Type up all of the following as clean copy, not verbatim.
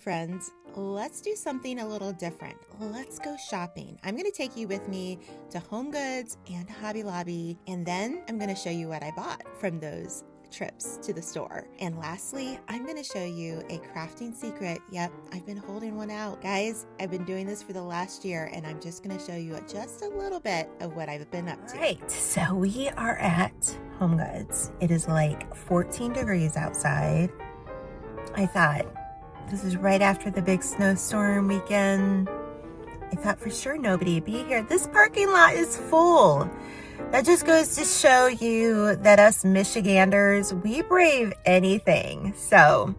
Friends, let's do something a little different. Let's go shopping. I'm going to take you with me to HomeGoods and Hobby Lobby, and then I'm going to show you what I bought from those trips to the store. And lastly, I'm going to show you a crafting secret. Yep, I've been holding one out. Guys, I've been doing this for the last year, and I'm just going to show you just a little bit of what I've been up to. All right, so we are at HomeGoods. It is like 14 degrees outside. I thought, this is right after the big snowstorm weekend. I thought for sure nobody would be here. This parking lot is full. That just goes to show you that us Michiganders, we brave anything. So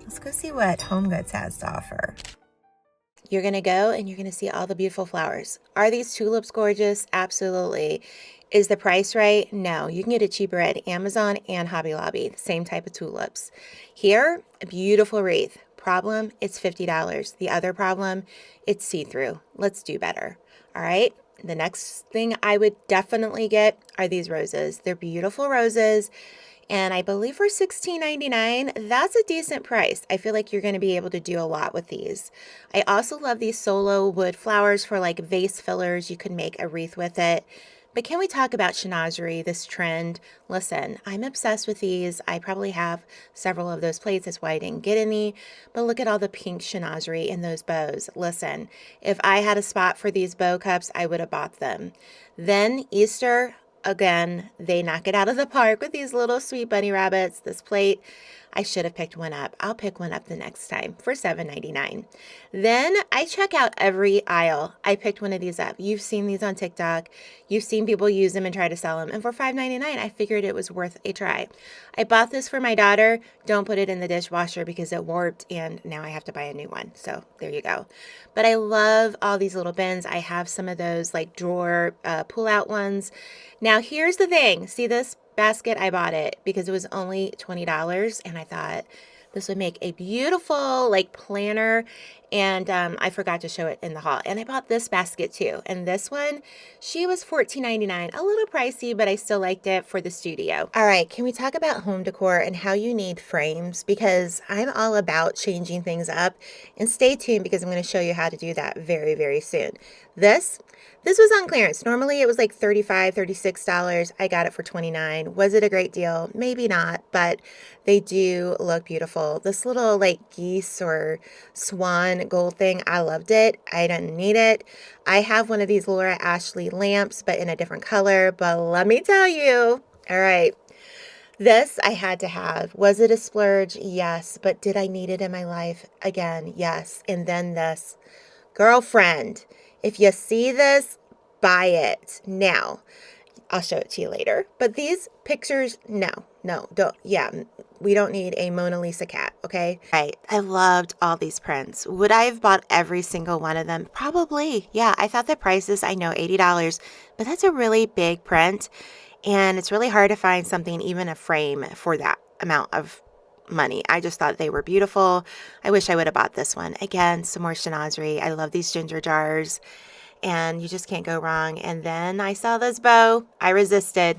let's go see what HomeGoods has to offer. You're going to go and you're going to see all the beautiful flowers. Are these tulips gorgeous? Absolutely. Is the price right? No. You can get it cheaper at Amazon and Hobby Lobby. The same type of tulips. Here, a beautiful wreath. Problem, it's $50. The other problem, it's see-through. Let's do better. All right. The next thing I would definitely get are these roses. They're beautiful roses. And I believe for $16.99, that's a decent price. I feel like you're going to be able to do a lot with these. I also love these solo wood flowers for like vase fillers. You can make a wreath with it. But can we talk about chinoiserie, this trend? Listen, I'm obsessed with these. I probably have several of those plates. That's why I didn't get any. But look at all the pink chinoiserie in those bows. Listen, if I had a spot for these bow cups, I would have bought them. Then Easter, again, they knock it out of the park with these little sweet bunny rabbits. This plate, I should have picked one up. I'll pick one up the next time for $7.99. Then I check out every aisle. I picked one of these up. You've seen these on TikTok. You've seen people use them and try to sell them. And for $5.99, I figured it was worth a try. I bought this for my daughter. Don't put it in the dishwasher because it warped and now I have to buy a new one. So there you go. But I love all these little bins. I have some of those like drawer pull-out ones. Now here's the thing. See this basket? I bought it because it was only $20 and I thought this would make a beautiful like planner, and I forgot to show it in the haul. And I bought this basket too. And this one, she was $14.99, a little pricey, but I still liked it for the studio. All right, can we talk about home decor and how you need frames? Because I'm all about changing things up. And stay tuned because I'm going to show you how to do that very, very soon. This was on clearance. Normally it was like $35, $36. I got it for $29. Was it a great deal? Maybe not, but they do look beautiful. This little like geese or swan gold thing, I loved it. I didn't need it. I have one of these Laura Ashley lamps, but in a different color. But let me tell you, all right, this I had to have. Was it a splurge? Yes. But did I need it in my life? Again, yes. And then this. Girlfriend, if you see this, buy it now. I'll show it to you later. But these pictures, no, don't. Yeah, we don't need a Mona Lisa cat, okay? Right. I loved all these prints. Would I have bought every single one of them? Probably. Yeah, I thought the prices, I know $80, but that's a really big print. And it's really hard to find something, even a frame, for that amount of money. I just thought they were beautiful. I wish I would have bought this one. Again, some more chinoiserie. I love these ginger jars and you just can't go wrong. And then I saw this bow. I resisted.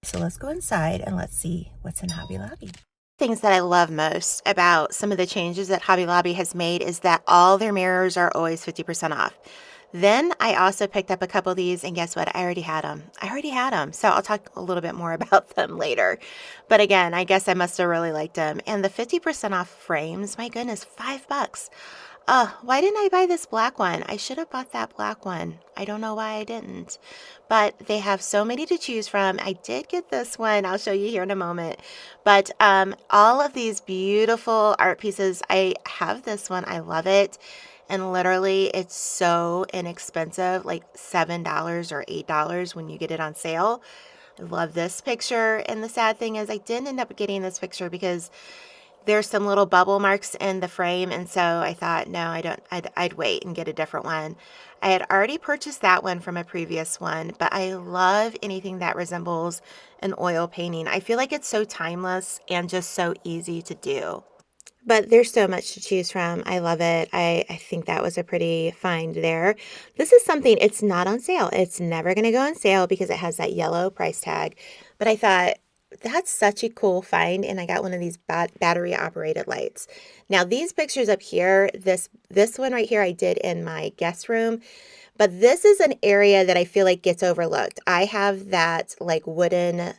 So let's go inside and let's see what's in Hobby Lobby. Things that I love most about some of the changes that Hobby Lobby has made is that all their mirrors are always 50% off. Then I also picked up a couple of these, and guess what? I already had them. So I'll talk a little bit more about them later. But again, I guess I must have really liked them. And the 50% off frames, my goodness, $5. Why didn't I buy this black one? I should have bought that black one. I don't know why I didn't. But they have so many to choose from. I did get this one. I'll show you here in a moment. But all of these beautiful art pieces, I have this one. I love it. And literally, it's so inexpensive, like $7 or $8 when you get it on sale. I love this picture. And the sad thing is I didn't end up getting this picture because there's some little bubble marks in the frame. And so I thought, no, I'd wait and get a different one. I had already purchased that one from a previous one, but I love anything that resembles an oil painting. I feel like it's so timeless and just so easy to do. But there's so much to choose from. I love it. I think that was a pretty find there. This is something, it's not on sale. It's never going to go on sale because it has that yellow price tag. But I thought, That's such a cool find, and I got one of these battery operated lights. Now these pictures up here, this one right here I did in my guest room, but this is an area that I feel like gets overlooked. I have that like wooden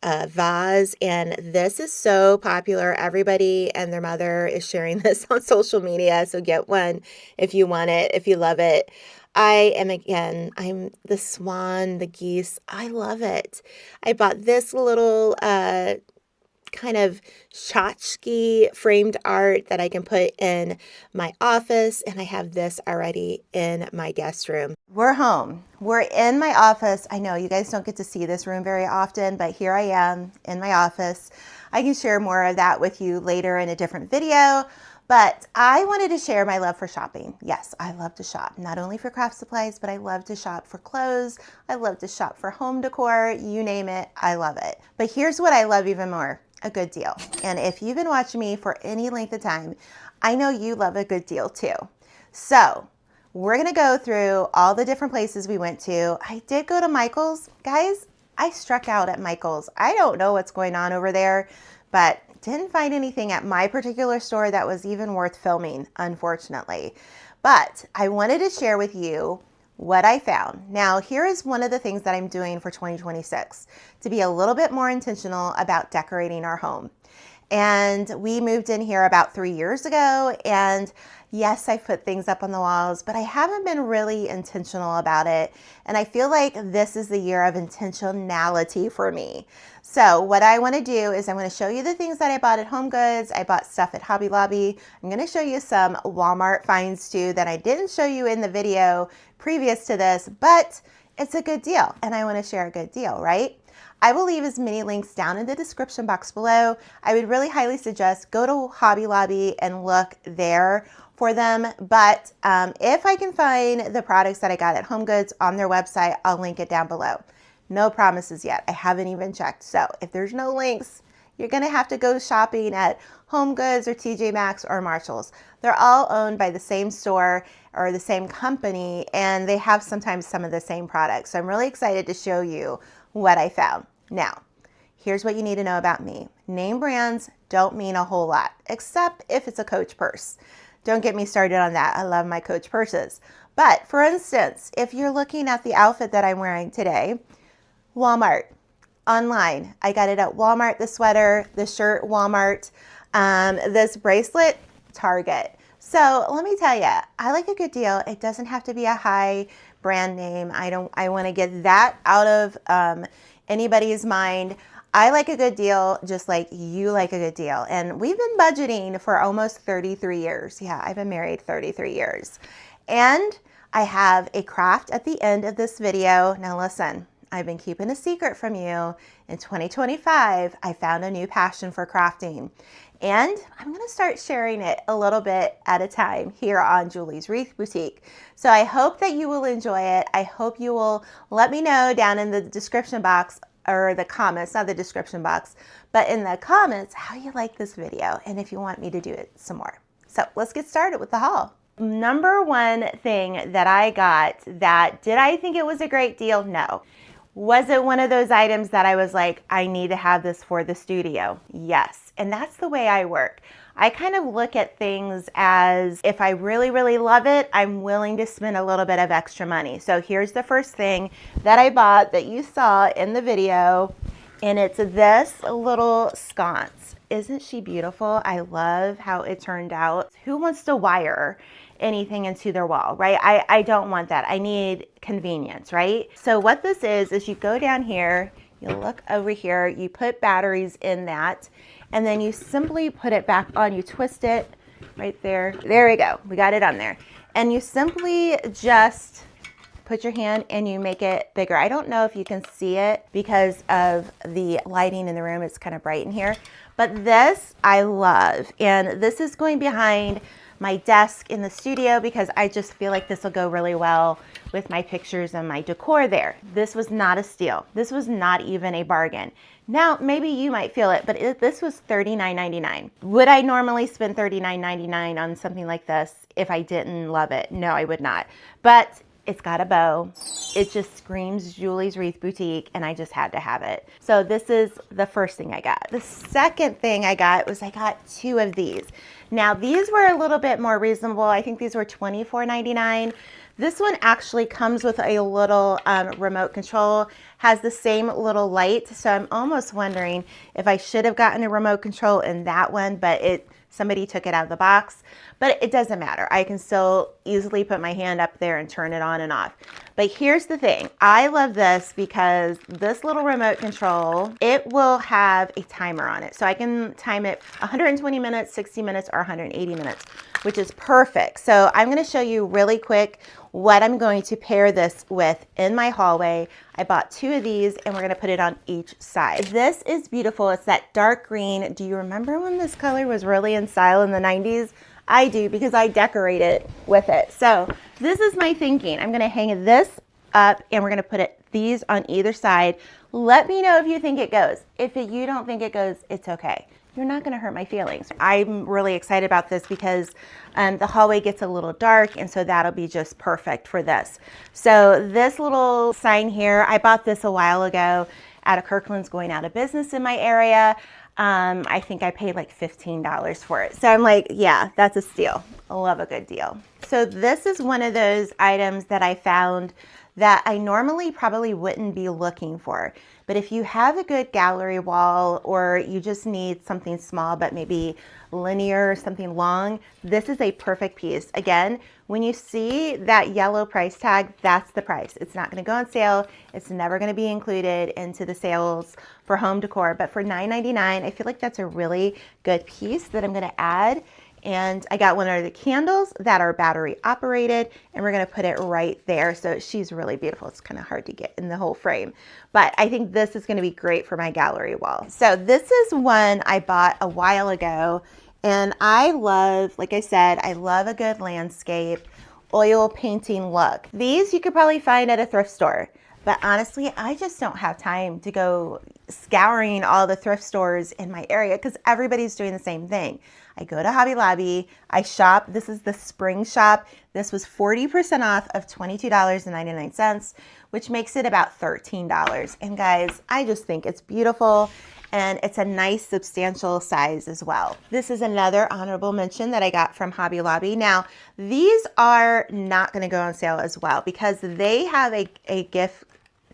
vase, and this is so popular. Everybody and their mother is sharing this on social media, so get one if you want it, if you love it. I'm the swan, the geese. I love it. I bought this little kind of tchotchke framed art that I can put in my office, and I have this already in my guest room. We're home. We're in my office. I know you guys don't get to see this room very often, but here I am in my office. I can share more of that with you later in a different video. But I wanted to share my love for shopping. Yes, I love to shop, not only for craft supplies, but I love to shop for clothes. I love to shop for home decor, you name it, I love it. But here's what I love even more, a good deal. And if you've been watching me for any length of time, I know you love a good deal too. So we're gonna go through all the different places we went to. I did go to Michael's. Guys, I struck out at Michael's. I don't know what's going on over there, but didn't find anything at my particular store that was even worth filming, unfortunately. But I wanted to share with you what I found. Now, here is one of the things that I'm doing for 2026 to be a little bit more intentional about decorating our home. And we moved in here about 3 years ago, and yes, I've put things up on the walls, but I haven't been really intentional about it. And I feel like this is the year of intentionality for me. So what I want to do is I'm going to show you the things that I bought at HomeGoods. I bought stuff at Hobby Lobby. I'm going to show you some Walmart finds too that I didn't show you in the video previous to this, but it's a good deal and I want to share a good deal, right? I will leave as many links down in the description box below. I would really highly suggest go to Hobby Lobby and look there for them. But if I can find the products that I got at HomeGoods on their website, I'll link it down below. No promises yet. I haven't even checked. So if there's no links, you're going to have to go shopping at HomeGoods or TJ Maxx or Marshalls. They're all owned by the same store or the same company, and they have sometimes some of the same products. So I'm really excited to show you what I found. Now, here's what you need to know about me. Name brands don't mean a whole lot, except if it's a Coach purse. Don't get me started on that. I love my Coach purses. But for instance, if you're looking at the outfit that I'm wearing today, Walmart, online. I got it at Walmart, the sweater, the shirt, Walmart, this bracelet, Target. So let me tell you, I like a good deal. It doesn't have to be a high brand name. I want to get that out of anybody's mind. I like a good deal just like you like a good deal. And we've been budgeting for almost 33 years. Yeah, I've been married 33 years. And I have a craft at the end of this video. Now listen, I've been keeping a secret from you. In 2025, I found a new passion for crafting. And I'm going to start sharing it a little bit at a time here on Julie's Wreath Boutique. So I hope that you will enjoy it. I hope you will let me know down in the description box or the comments, not the description box, but in the comments how you like this video and if you want me to do it some more. So let's get started with the haul. Number one thing that I got that, did I think it was a great deal? No. Was it one of those items that I was like, I need to have this for the studio? Yes. And that's the way I work. I kind of look at things as if I really, really love it, I'm willing to spend a little bit of extra money. So here's the first thing that I bought that you saw in the video, and it's this little sconce. Isn't she beautiful? I love how it turned out. Who wants to wire anything into their wall, right? I don't want that. I need convenience, right? So what this is you go down here, you look over here, you put batteries in that, and then you simply put it back on, you twist it right there. There we go. We got it on there. And you simply just put your hand and you make it bigger. I don't know if you can see it because of the lighting in the room. It's kind of bright in here, but this I love. And this is going behind my desk in the studio because I just feel like this will go really well with my pictures and my decor there. This was not a steal. This was not even a bargain. Now, maybe you might feel it, but this was $39.99. Would I normally spend $39.99 on something like this if I didn't love it? No, I would not. But It's got a bow. It just screams Julie's Wreath Boutique, and I just had to have it. So this is the first thing I got. The second thing I got was I got 2 of these. Now these were a little bit more reasonable. I think these were $24.99. This one actually comes with a little remote control, has the same little light. So I'm almost wondering if I should have gotten a remote control in that one, but somebody took it out of the box. But it doesn't matter. I can still easily put my hand up there and turn it on and off. But here's the thing. I love this because this little remote control, it will have a timer on it. So I can time it 120 minutes, 60 minutes, or 180 minutes, which is perfect. So I'm going to show you really quick what I'm going to pair this with in my hallway. I bought 2 of these and we're going to put it on each side. This is beautiful. It's that dark green. Do you remember when this color was really in style in the 90s? I do, because I decorated with it. So this is my thinking. I'm going to hang this up and we're going to put these on either side. Let me know if you think it goes. If you don't think it goes, it's okay. You're not going to hurt my feelings. I'm really excited about this because the hallway gets a little dark, and so that'll be just perfect for this. So this little sign here, I bought this a while ago at a Kirkland's going out of business in my area. I think I paid like $15 for it. So I'm like, yeah, that's a steal. I love a good deal. So this is one of those items that I found that I normally probably wouldn't be looking for. But if you have a good gallery wall, or you just need something small but maybe linear or something long, this is a perfect piece. Again, when you see that yellow price tag, that's the price. It's not going to go on sale. It's never going to be included into the sales for home decor. But for $9.99, I feel like that's a really good piece that I'm going to add. And I got one of the candles that are battery operated, and we're going to put it right there. So she's really beautiful. It's kind of hard to get in the whole frame, but I think this is going to be great for my gallery wall. So this is one I bought a while ago, and I love, like I said, I love a good landscape oil painting look. These you could probably find at a thrift store, but honestly, I just don't have time to go scouring all the thrift stores in my area because everybody's doing the same thing. I go to Hobby Lobby, I shop. This is the spring shop. This was 40% off of $22.99, which makes it about $13. And guys, I just think it's beautiful, and it's a nice substantial size as well. This is another honorable mention that I got from Hobby Lobby. Now, these are not going to go on sale as well because they have a gift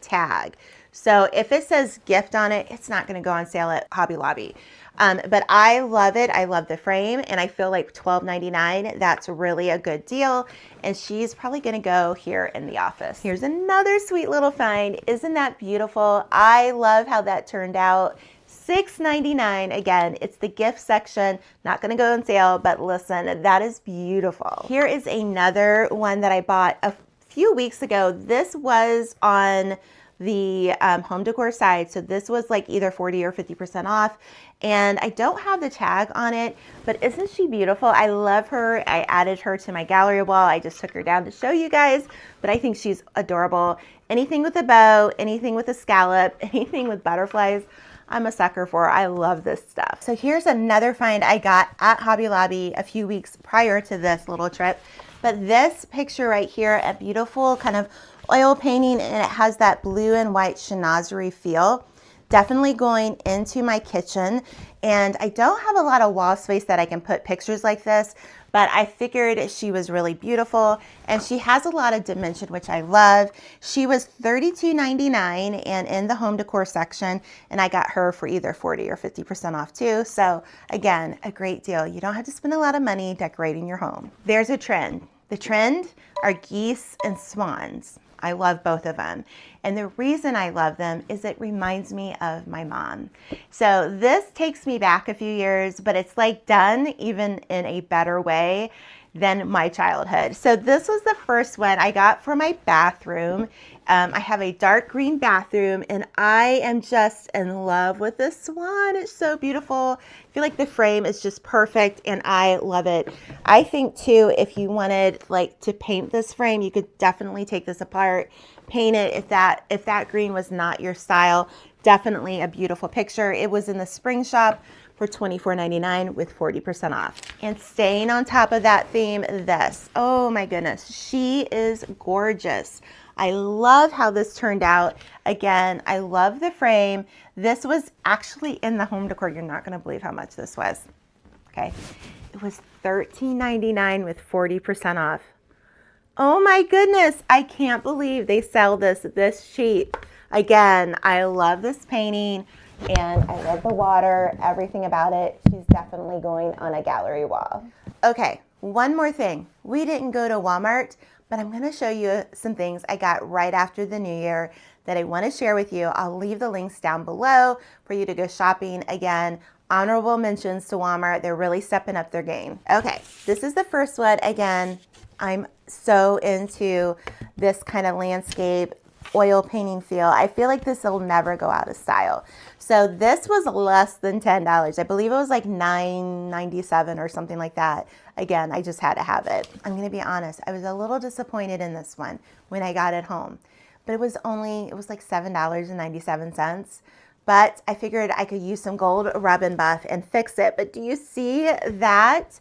tag. So if it says gift on it, it's not going to go on sale at Hobby Lobby. But I love it. I love the frame, and I feel like $12.99, that's really a good deal. And she's probably going to go here in the office. Here's another sweet little find. Isn't that beautiful? I love how that turned out. $6.99. Again, it's the gift section, not going to go on sale, but listen, that is beautiful. Here is another one that I bought a few weeks ago. This was on the home decor side. So this was like either 40 or 50% off. And I don't have the tag on it, but isn't she beautiful? I love her. I added her to my gallery wall. I just took her down to show you guys, but I think she's adorable. Anything with a bow, anything with a scallop, anything with butterflies, I'm a sucker for. I love this stuff. So here's another find I got at Hobby Lobby a few weeks prior to this little trip. But this picture right here, a beautiful kind of oil painting, and it has that blue and white chinoiserie feel. Definitely going into my kitchen, and I don't have a lot of wall space that I can put pictures like this, but I figured she was really beautiful, and she has a lot of dimension, which I love. She was $32.99 and in the home decor section, and I got her for either 40 or 50% off too. So again, a great deal. You don't have to spend a lot of money decorating your home. There's a trend. The trend are geese and swans. I love both of them. And the reason I love them is it reminds me of my mom. So this takes me back a few years, but it's like done even in a better way than my childhood. So this was the first one I got for my bathroom. I have a dark green bathroom, and I am just in love with this swan. It's so beautiful. I feel like the frame is just perfect, and I love it. I think too, if you wanted like to paint this frame, you could definitely take this apart, paint it if that green was not your style. Definitely a beautiful picture. It was in the spring shop for $24.99 with 40% off. And staying on top of that theme, this. Oh my goodness, she is gorgeous. I love how this turned out. Again, I love the frame. This was actually in the home decor. You're not going to believe how much this was. Okay. It was $13.99 with 40% off. Oh my goodness. I can't believe they sell this cheap. Again, I love this painting and I love the water, everything about it. She's definitely going on a gallery wall. Okay. One more thing. We didn't go to Walmart, but I'm going to show you some things I got right after the new year that I want to share with you. I'll leave the links down below for you to go shopping. Again, honorable mentions to Walmart. They're really stepping up their game. Okay, this is the first one. Again, I'm so into this kind of landscape oil painting feel. I feel like this will never go out of style. So this was less than $10. I believe it was like $9.97 or something like that. Again, I just had to have it. I'm going to be honest. I was a little disappointed in this one when I got it home, but it was like $7.97. But I figured I could use some gold rub and buff and fix it. But do you see that?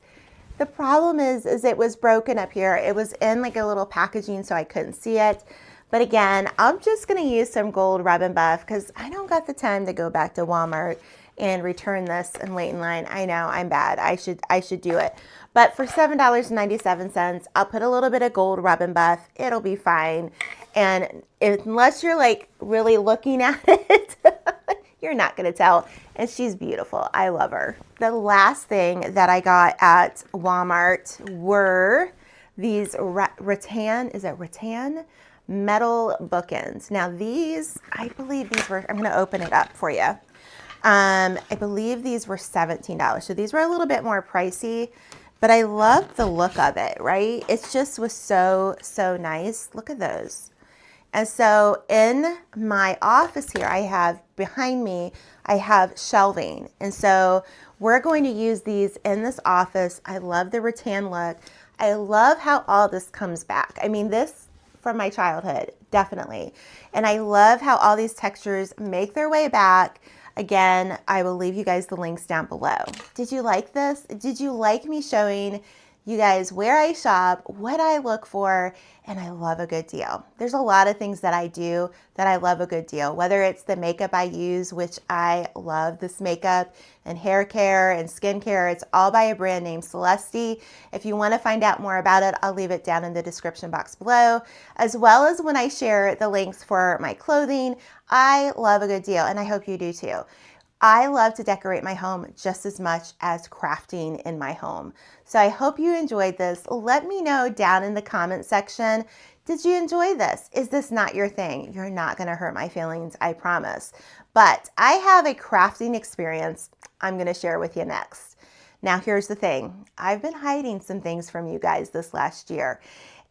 The problem is it was broken up here. It was in like a little packaging, so I couldn't see it. But again, I'm just going to use some gold rub and buff because I don't got the time to go back to Walmart and return this and wait in line. I know I'm bad. I should do it. But for $7.97, I'll put a little bit of gold rub and buff. It'll be fine. And unless you're like really looking at it, you're not going to tell. And she's beautiful. I love her. The last thing that I got at Walmart were these rattan, is it rattan? Metal bookends. Now these, I believe these were, I'm going to open it up for you. I believe these were $17. So these were a little bit more pricey, but I love the look of it, right? It just was so nice. Look at those. And so in my office here, I have behind me, I have shelving. And so we're going to use these in this office. I love the rattan look. I love how all this comes back. I mean, this from my childhood, definitely. And I love how all these textures make their way back. Again, I will leave you guys the links down below. Did you like this? Did you like me showing you guys where I shop, what I look for, and I love a good deal. There's a lot of things that I do that I love a good deal, whether it's the makeup I use, which I love this makeup and hair care and skincare. It's all by a brand named Celeste. If you want to find out more about it, I'll leave it down in the description box below, as well as when I share the links for my clothing. I love a good deal, and I hope you do too. I love to decorate my home just as much as crafting in my home. So I hope you enjoyed this. Let me know down in the comment section, did you enjoy this? Is this not your thing? You're not going to hurt my feelings, I promise. But I have a crafting experience I'm going to share with you next. Now here's the thing. I've been hiding some things from you guys this last year,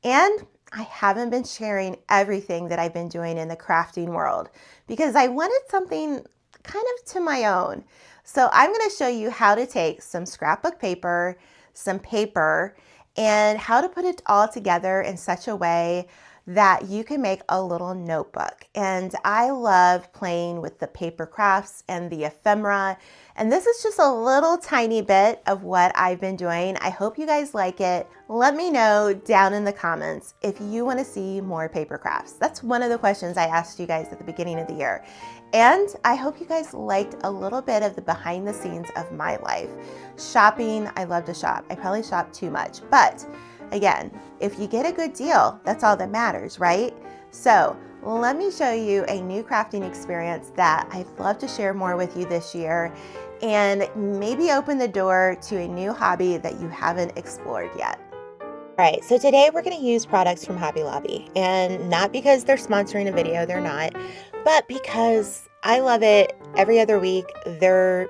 and I haven't been sharing everything that I've been doing in the crafting world because I wanted something kind of to my own. So I'm going to show you how to take some scrapbook paper, some paper, and how to put it all together in such a way that you can make a little notebook. And I love playing with the paper crafts and the ephemera. And this is just a little tiny bit of what I've been doing. I hope you guys like it. Let me know down in the comments if you want to see more paper crafts. That's one of the questions I asked you guys at the beginning of the year. And I hope you guys liked a little bit of the behind the scenes of my life. Shopping, I love to shop. I probably shop too much, but again, if you get a good deal, that's all that matters, right? So let me show you a new crafting experience that I'd love to share more with you this year and maybe open the door to a new hobby that you haven't explored yet. All right, so today we're going to use products from Hobby Lobby, and not because they're sponsoring a video, they're not, but because I love it. Every other week, their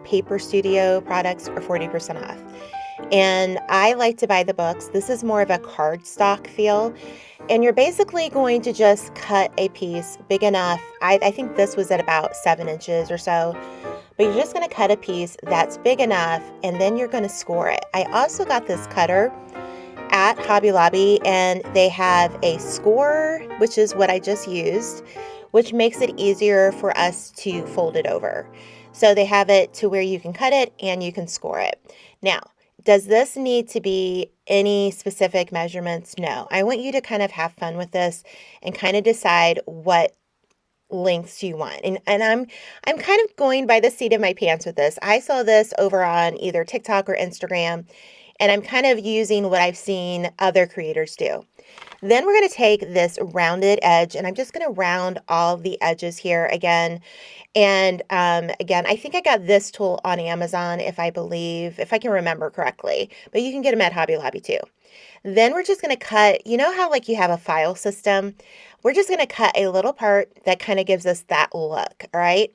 Paper Studio products are 40% off. And I like to buy the books. This is more of a cardstock feel. And you're basically going to just cut a piece big enough. I think this was at about 7 inches or so. But you're just going to cut a piece that's big enough, and then you're going to score it. I also got this cutter at Hobby Lobby, and they have a score, which is what I just used, which makes it easier for us to fold it over. So they have it to where you can cut it and you can score it. Now, does this need to be any specific measurements? No. I want you to kind of have fun with this and kind of decide what lengths you want. And I'm kind of going by the seat of my pants with this. I saw this over on either TikTok or Instagram, and I'm kind of using what I've seen other creators do. Then we're going to take this rounded edge, and I'm just going to round all the edges here again. And again, I think I got this tool on Amazon, if I can remember correctly, but you can get them at Hobby Lobby too. Then we're just going to cut, you know how like you have a file system? We're just going to cut a little part that kind of gives us that look, all right?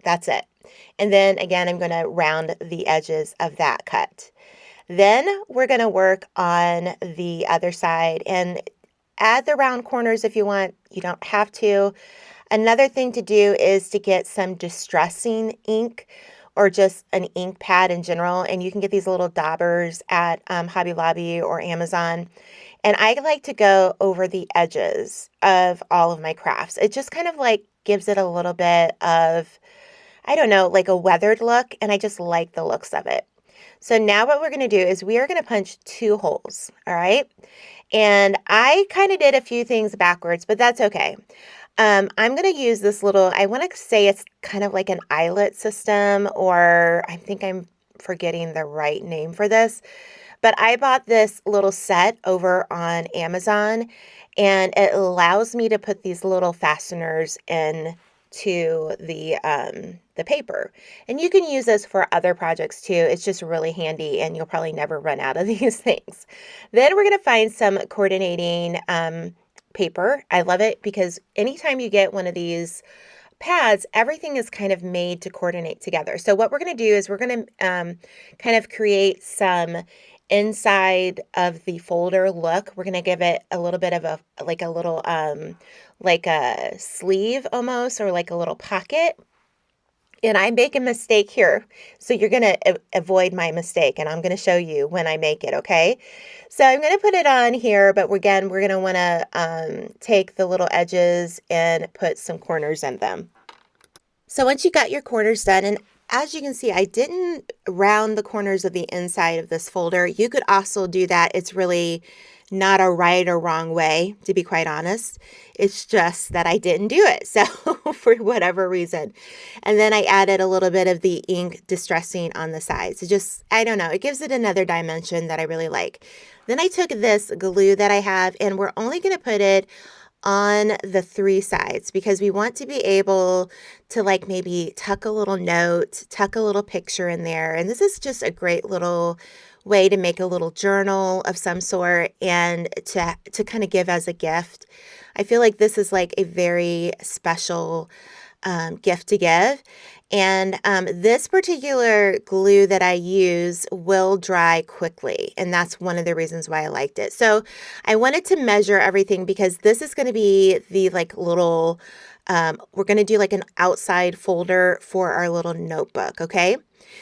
That's it. And then again, I'm going to round the edges of that cut. Then we're going to work on the other side and add the round corners if you want. You don't have to. Another thing to do is to get some distressing ink or just an ink pad in general. And you can get these little daubers at Hobby Lobby or Amazon. And I like to go over the edges of all of my crafts. It just kind of like gives it a little bit of, I don't know, like a weathered look. And I just like the looks of it. So now what we're going to do is we are going to punch 2 holes. All right. And I kind of did a few things backwards, but that's okay. I'm going to use this little, I want to say it's kind of like an eyelet system, or I think I'm forgetting the right name for this, but I bought this little set over on Amazon, and it allows me to put these little fasteners in to the paper. And you can use this for other projects too. It's just really handy, and you'll probably never run out of these things. Then we're going to find some coordinating paper. I love it because anytime you get one of these pads, everything is kind of made to coordinate together. So what we're going to do is we're going to kind of create some inside of the folder look. We're going to give it a little bit of a little like a sleeve almost, or like a little pocket. And I make a mistake here, so you're going to avoid my mistake, and I'm going to show you when I make it, okay? So I'm going to put it on here, but again, we're going to want to take the little edges and put some corners in them. So once you got your corners done, and as you can see, I didn't round the corners of the inside of this folder. You could also do that. It's really not a right or wrong way, to be quite honest. It's just that I didn't do it. So for whatever reason. And then I added a little bit of the ink distressing on the sides. It just, I don't know, it gives it another dimension that I really like. Then I took this glue that I have, and we're only going to put it on the 3 sides because we want to be able to like maybe tuck a little note, tuck a little picture in there. And this is just a great little way to make a little journal of some sort and to kind of give as a gift. I feel like this is like a very special gift to give. And this particular glue that I use will dry quickly. And that's one of the reasons why I liked it. So I wanted to measure everything because this is going to be the like little, we're going to do like an outside folder for our little notebook. Okay.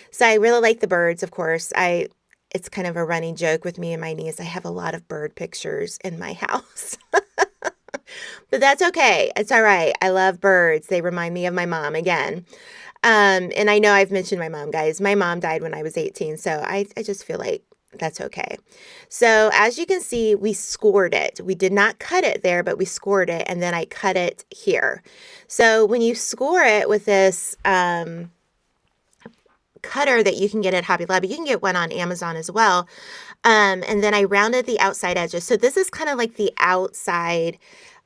So I really like the birds, of course. It's kind of a running joke with me and my niece. I have a lot of bird pictures in my house. But that's okay. It's all right. I love birds. They remind me of my mom again. And I know I've mentioned my mom, guys. My mom died when I was 18, so I just feel like that's okay. So as you can see, we scored it. We did not cut it there, but we scored it, and then I cut it here. So when you score it with this cutter that you can get at Hobby Lobby, you can get one on Amazon as well. And then I rounded the outside edges. So this is kind of like the outside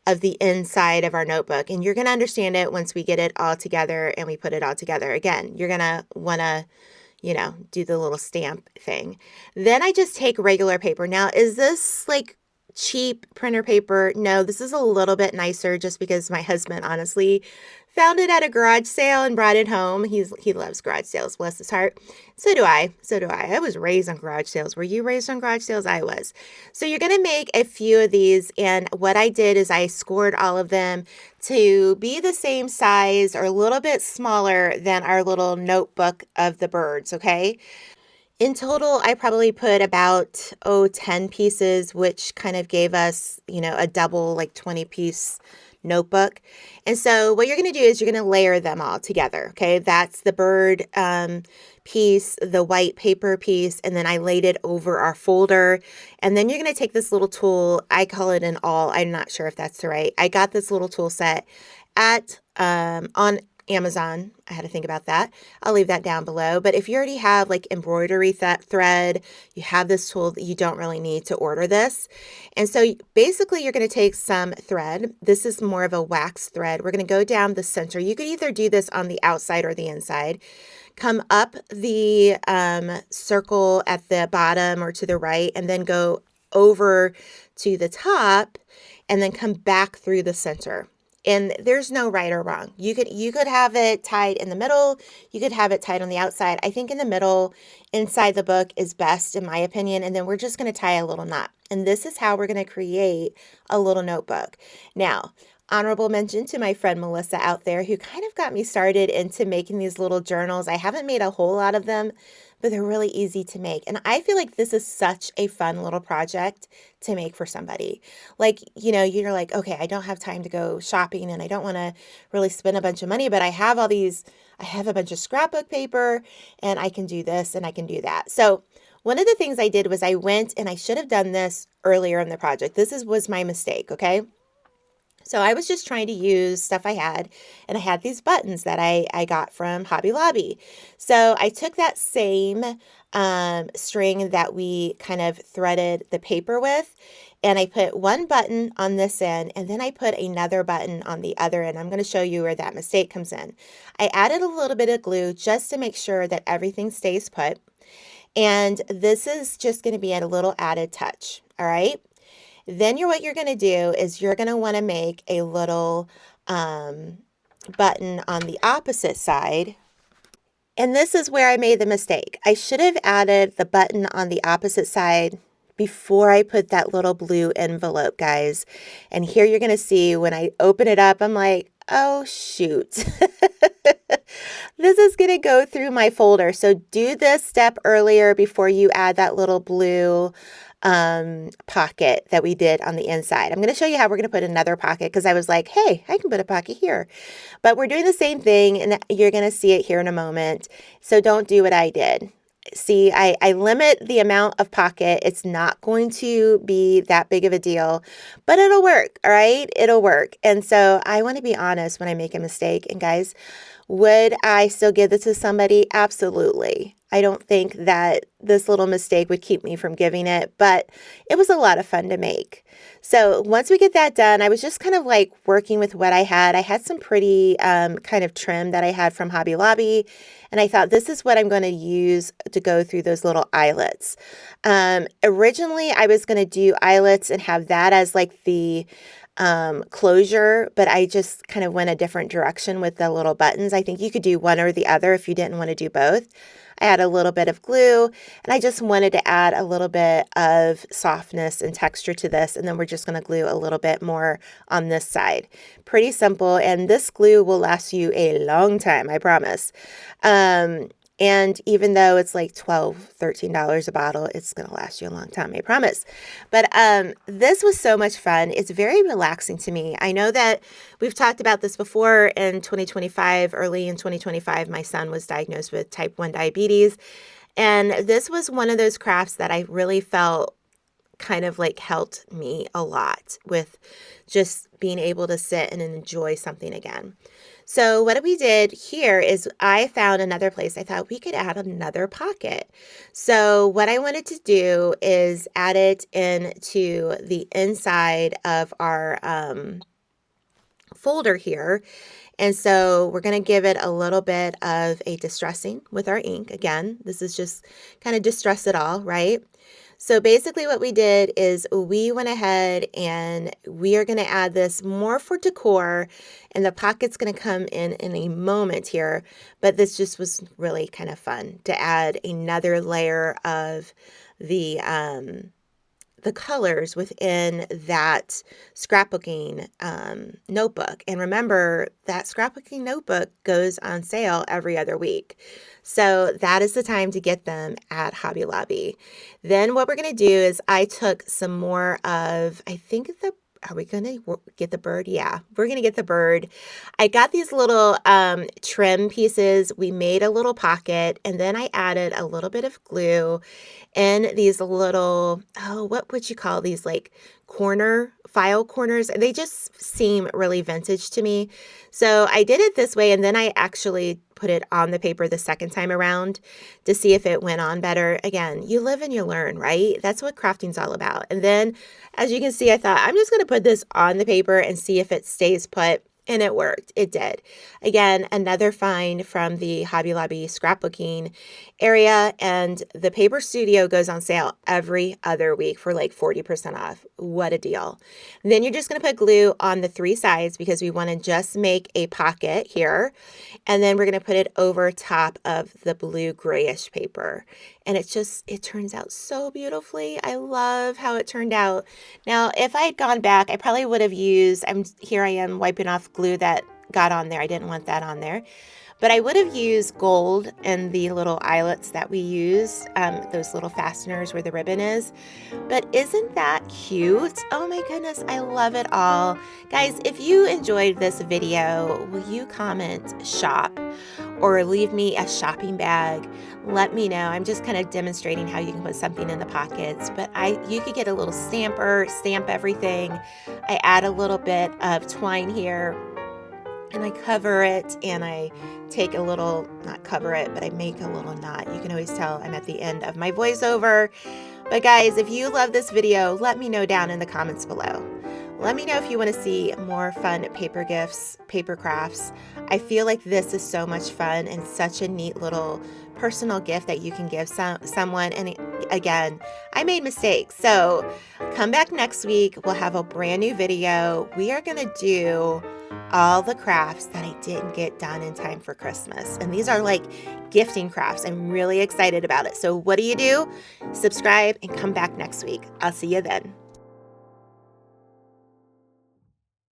of the inside of our notebook. And you're going to understand it once we get it all together and we put it all together. Again, you're going to want to, do the little stamp thing. Then I just take regular paper. Now, is this like cheap printer paper? No, this is a little bit nicer just because my husband honestly found it at a garage sale and brought it home. He loves garage sales, bless his heart. So do I. I was raised on garage sales. Were you raised on garage sales? I was. So you're going to make a few of these. And what I did is I scored all of them to be the same size or a little bit smaller than our little notebook of the birds, okay? In total, I probably put about, 10 pieces, which kind of gave us, a double, like 20-piece notebook. And so what you're going to do is you're going to layer them all together. Okay, that's the bird piece, the white paper piece, and then I laid it over our folder. And then you're going to take this little tool. I call it an awl. I'm not sure if that's the right. I got this little tool set at on Amazon. I had to think about that. I'll leave that down below. But if you already have like embroidery thread, you have this tool, that you don't really need to order this. And so basically you're going to take some thread. This is more of a wax thread. We're going to go down the center. You could either do this on the outside or the inside. Come up the circle at the bottom or to the right, and then go over to the top, and then come back through the center. And there's no right or wrong. You could have it tied in the middle. You could have it tied on the outside. I think in the middle, inside the book is best in my opinion. And then we're just going to tie a little knot. And this is how we're going to create a little notebook. Now, honorable mention to my friend Melissa out there, who kind of got me started into making these little journals. I haven't made a whole lot of them, but they're really easy to make. And I feel like this is such a fun little project to make for somebody. Like, you're like, okay, I don't have time to go shopping and I don't want to really spend a bunch of money, but I have a bunch of scrapbook paper and I can do this and I can do that. So one of the things I did was I went, and I should have done this earlier in the project. Was my mistake, okay? So I was just trying to use stuff I had, and I had these buttons that I got from Hobby Lobby. So I took that same string that we kind of threaded the paper with, and I put one button on this end, and then I put another button on the other end. I'm going to show you where that mistake comes in. I added a little bit of glue just to make sure that everything stays put. And this is just going to be a little added touch. All right. Then what you're going to do is you're going to want to make a little button on the opposite side. And this is where I made the mistake. I should have added the button on the opposite side before I put that little blue envelope, guys. And here you're going to see when I open it up, I'm like, oh, shoot. This is going to go through my folder. So do this step earlier before you add that little blue pocket that we did on the inside. I'm going to show you how we're going to put another pocket, because I was like, hey, I can put a pocket here. But we're doing the same thing, and you're going to see it here in a moment. So don't do what I did. See, I limit the amount of pocket. It's not going to be that big of a deal, but it'll work. All right. It'll work. And so I want to be honest when I make a mistake. And guys, would I still give this to somebody? Absolutely. I don't think that this little mistake would keep me from giving it, but it was a lot of fun to make. So once we get that done, I was just kind of like working with what I had. I had some pretty kind of trim that I had from Hobby Lobby, and I thought this is what I'm going to use to go through those little eyelets. Originally, I was going to do eyelets and have that as like the closure, but I just kind of went a different direction with the little buttons. I think you could do one or the other if you didn't want to do both. I had a little bit of glue, and I just wanted to add a little bit of softness and texture to this, and then we're just going to glue a little bit more on this side. Pretty simple, and this glue will last you a long time, I promise. And even though it's like $12, $13 a bottle, it's going to last you a long time, I promise. But this was so much fun. It's very relaxing to me. I know that we've talked about this before in 2025. Early in 2025, my son was diagnosed with type 1 diabetes. And this was one of those crafts that I really felt kind of like helped me a lot with just being able to sit and enjoy something again. So what we did here is I found another place. I thought we could add another pocket. So what I wanted to do is add it into the inside of our folder here. And so we're going to give it a little bit of a distressing with our ink. Again, this is just kind of distress it all, right? So basically what we did is we went ahead and we are going to add this more for decor, and the pocket's going to come in a moment here, but this just was really kind of fun to add another layer of the colors within that scrapbooking notebook. And remember, that scrapbooking notebook goes on sale every other week. So that is the time to get them at Hobby Lobby. Then what we're going to do is I took some more of, I think Are we gonna get the bird? Yeah, we're gonna get the bird. I got these little trim pieces. We made a little pocket, and then I added a little bit of glue and these little, oh, what would you call these? Like file corners. They just seem really vintage to me. So I did it this way, and then I actually put it on the paper the second time around to see if it went on better. Again, you live and you learn, right? That's what crafting's all about. And then, as you can see, I thought I'm just going to put this on the paper and see if it stays put. And it worked. It did. Again, another find from the Hobby Lobby scrapbooking area. And the Paper Studio goes on sale every other week for like 40% off. What a deal. And then you're just going to put glue on the 3 sides because we want to just make a pocket here. And then we're going to put it over top of the blue grayish paper. And it turns out so beautifully. I love how it turned out. Now, if I had gone back, I probably would have used, here I am wiping off glue that got on there. I didn't want that on there. But I would have used gold in the little eyelets that we used, those little fasteners where the ribbon is. But isn't that cute? Oh my goodness, I love it all. Guys, if you enjoyed this video, will you comment shop or leave me a shopping bag? Let me know. I'm just kind of demonstrating how you can put something in the pockets, but you could get a little stamper, stamp everything. I add a little bit of twine here, and I cover it, and I take a little, not cover it, but I make a little knot. You can always tell I'm at the end of my voiceover. But guys, if you love this video, let me know down in the comments below. Let me know if you want to see more fun paper gifts, paper crafts. I feel like this is so much fun and such a neat little personal gift that you can give someone. And again, I made mistakes. So come back next week. We'll have a brand new video. We are going to do all the crafts that I didn't get done in time for Christmas. And these are like gifting crafts. I'm really excited about it. So what do? Subscribe and come back next week. I'll see you then.